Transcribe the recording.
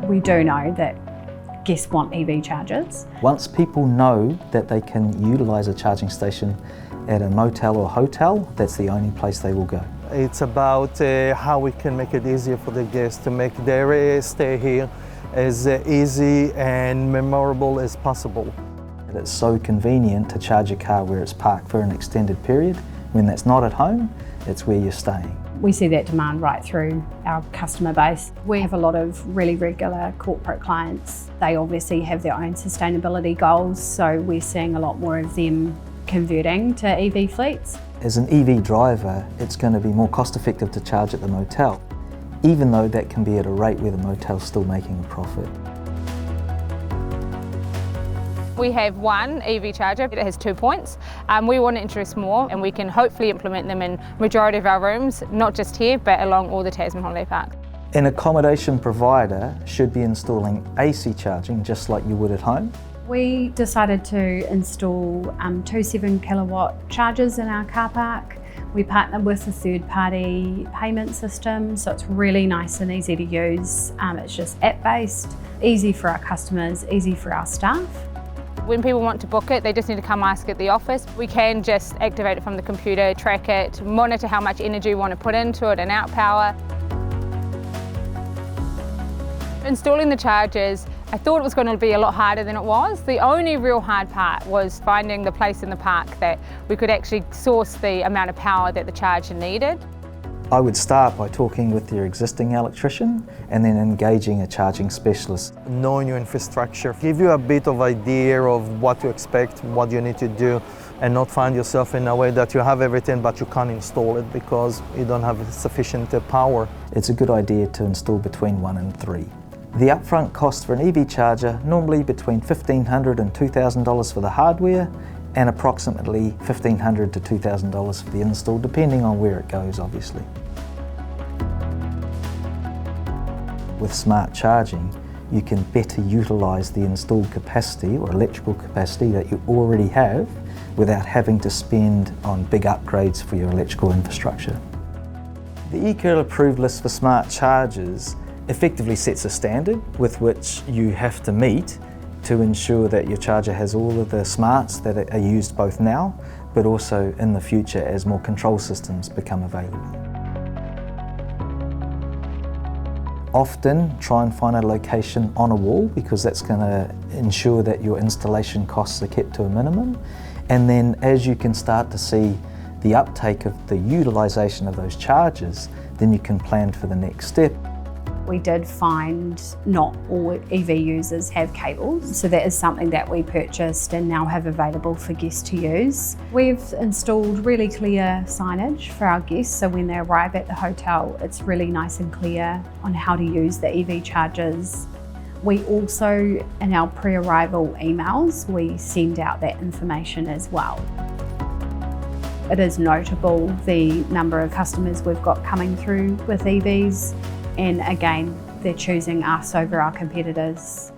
We do know that guests want EV chargers. Once people know that they can utilise a charging station at a motel or hotel, that's the only place they will go. It's about how we can make it easier for the guests to make their stay here as easy and memorable as possible. It's so convenient to charge your car where it's parked for an extended period. When that's not at home, it's where you're staying. We see that demand right through our customer base. We have a lot of really regular corporate clients. They obviously have their own sustainability goals, so we're seeing a lot more of them converting to EV fleets. As an EV driver, it's going to be more cost effective to charge at the motel, even though that can be at a rate where the motel's still making a profit. We have one EV charger, it has 2 points. We want to introduce more and we can hopefully implement them in majority of our rooms, not just here but along all the Tasman holiday parks. An accommodation provider should be installing AC charging just like you would at home. We decided to install 2 7 kilowatt chargers in our car park. We partnered with a third-party payment system, so it's really nice and easy to use. It's just app-based, easy for our customers, easy for our staff. When people want to book it, they just need to come ask at the office. We can just activate it from the computer, track it, monitor how much energy we want to put into it and out power. Installing the chargers, I thought it was going to be a lot harder than it was. The only real hard part was finding the place in the park that we could actually source the amount of power that the charger needed. I would start by talking with your existing electrician and then engaging a charging specialist. Knowing your infrastructure, give you a bit of idea of what to expect, what you need to do, and not find yourself in a way that you have everything but you can't install it because you don't have sufficient power. It's a good idea to install between 1 and 3. The upfront cost for an EV charger, normally between $1,500 and $2,000 for the hardware, and approximately $1,500 to $2,000 for the install, depending on where it goes, obviously. With smart charging, you can better utilise the installed capacity or electrical capacity that you already have without having to spend on big upgrades for your electrical infrastructure. The ECIL approved list for smart chargers effectively sets a standard with which you have to meet to ensure that your charger has all of the smarts that are used both now but also in the future as more control systems become available. Often try and find a location on a wall because that's going to ensure that your installation costs are kept to a minimum, and then as you can start to see the uptake of the utilisation of those chargers, then you can plan for the next step. We did find not all EV users have cables, so that is something that we purchased and now have available for guests to use. We've installed really clear signage for our guests, so when they arrive at the hotel, it's really nice and clear on how to use the EV chargers. We also, in our pre-arrival emails, we send out that information as well. It is notable the number of customers we've got coming through with EVs. And again, they're choosing us over our competitors.